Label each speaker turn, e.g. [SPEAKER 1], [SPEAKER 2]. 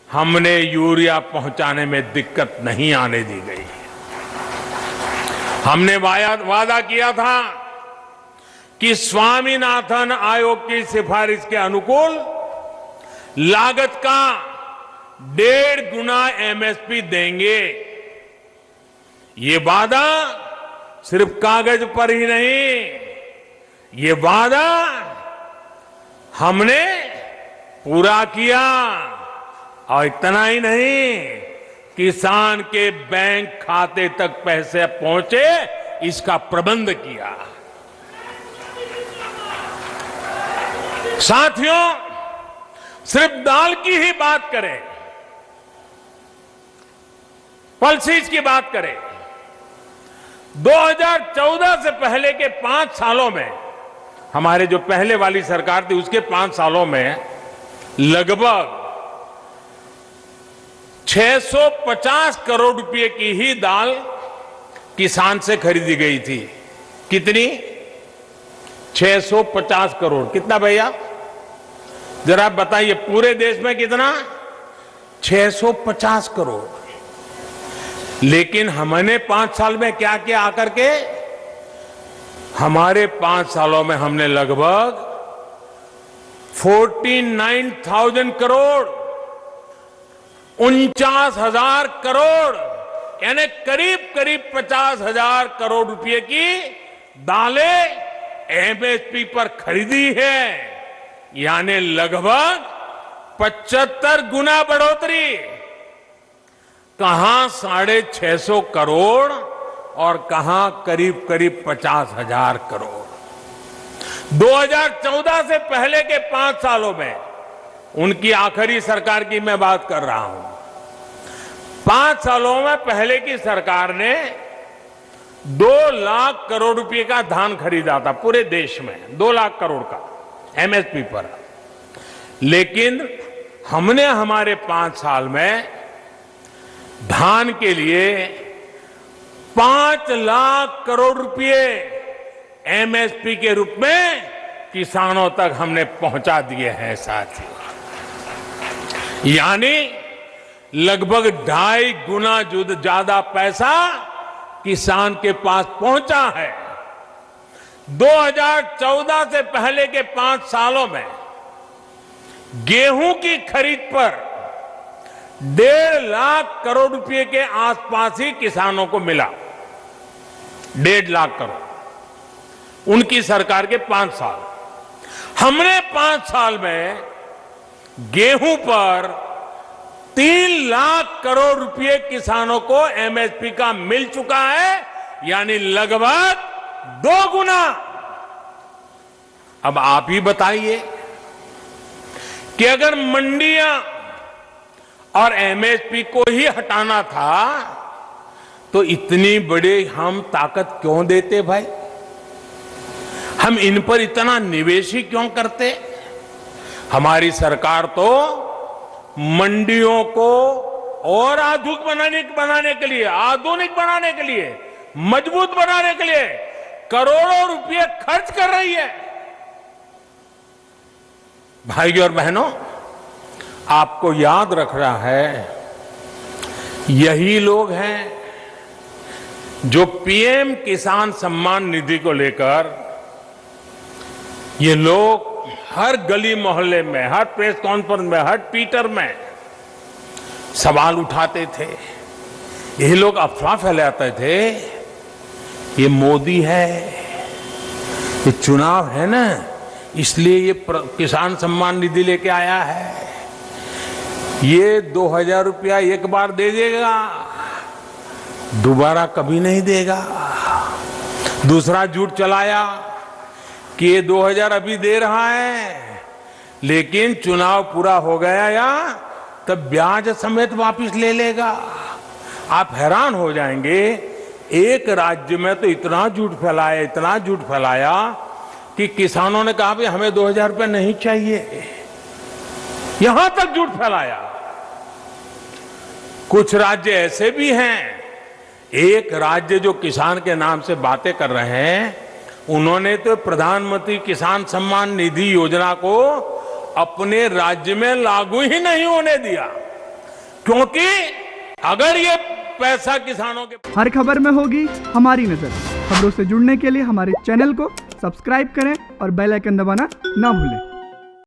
[SPEAKER 1] हमने यूरिया पहुंचाने में दिक्कत नहीं आने दी गई। हमने वादा किया था कि स्वामीनाथन आयोग की सिफारिश के अनुकूल लागत का 1.5 गुना एमएसपी देंगे। ये वादा सिर्फ कागज पर ही नहीं, ये वादा हमने पूरा किया। और इतना ही नहीं, किसान के बैंक खाते तक पैसे पहुंचे, इसका प्रबंध किया। साथियों, सिर्फ दाल की ही बात करें, पल्सीज की बात करें, 2014 से पहले के 5 सालों में, हमारे जो पहले वाली सरकार थी उसके 5 सालों में लगभग 650 करोड़ रुपए की ही दाल किसान से खरीदी गई थी। कितनी? 650 करोड़। कितना भैया? जरा बताइए, पूरे देश में कितना? 650 करोड़। लेकिन हमने 5 साल में क्या किया आकर के? हमारे 5 सालों में हमने लगभग 49,000 करोड़, 49,000 करोड़, यानी करीब करीब 50,000 करोड़ रुपए की दालें एमएसपी पर खरीदी है। यानी लगभग 75 गुना बढ़ोतरी। कहां 650 करोड़ और कहां करीब करीब 50,000 करोड़। 2014 से पहले के 5 सालों में, उनकी आखिरी सरकार की मैं बात कर रहा हूं, 5 सालों में पहले की सरकार ने 2 लाख करोड़ रुपए का धान खरीदा था पूरे देश में, 2 लाख करोड़ का एमएसपी पर। लेकिन हमने हमारे 5 साल में धान के लिए 5 लाख करोड़ रुपए एमएसपी के रूप में किसानों तक हमने पहुंचा दिए हैं साथियों। यानी लगभग 2.5 गुना ज्यादा पैसा किसान के पास पहुंचा है। 2014 से पहले के 5 सालों में गेहूं की खरीद पर 1.5 लाख करोड़ रुपए के आसपास ही किसानों को मिला। 1.5 लाख करोड़ उनकी सरकार के 5 साल। हमने 5 साल में गेहूं पर 3 लाख करोड़ रुपए किसानों को एमएसपी का मिल चुका है, यानी लगभग 2 गुना। अब आप ही बताइए कि अगर मंडियां और एमएसपी को ही हटाना था तो इतनी बड़ी हम ताकत क्यों देते भाई? हम इन पर इतना निवेश ही क्यों करते? हमारी सरकार तो मंडियों को और आधुनिक बनाने के लिए, मजबूत बनाने के लिए करोड़ों रुपए खर्च कर रही है। भाइयों और बहनों, आपको याद रखना है, यही लोग हैं जो पीएम किसान सम्मान निधि को लेकर ये लोग हर गली मोहल्ले में, हर प्रेस कॉन्फ्रेंस में, हर ट्विटर में सवाल उठाते थे। यही लोग अफवाह फैलाते थे, ये मोदी है, ये चुनाव है ना, इसलिए ये किसान सम्मान निधि लेके आया है, ये 2,000 रुपया एक बार दे देगा, दोबारा कभी नहीं देगा। दूसरा झूठ चलाया कि ये 2,000 अभी दे रहा है, लेकिन चुनाव पूरा हो गया या तब ब्याज समेत वापस ले लेगा। आप हैरान हो जाएंगे, एक राज्य में तो इतना झूठ फैलाया कि किसानों ने कहा भाई हमें 2,000 रुपये नहीं चाहिए, यहां तक झूठ फैलाया। कुछ राज्य ऐसे भी हैं, एक राज्य जो किसान के नाम से बातें कर रहे हैं, उन्होंने तो प्रधानमंत्री किसान सम्मान निधि योजना को अपने राज्य में लागू ही नहीं होने दिया। क्योंकि अगर ये पैसा किसानों के
[SPEAKER 2] हर खबर में होगी हमारी नजर। खबरों से जुड़ने के लिए हमारे चैनल को सब्सक्राइब करें और बेल आइकन दबाना ना भूलें।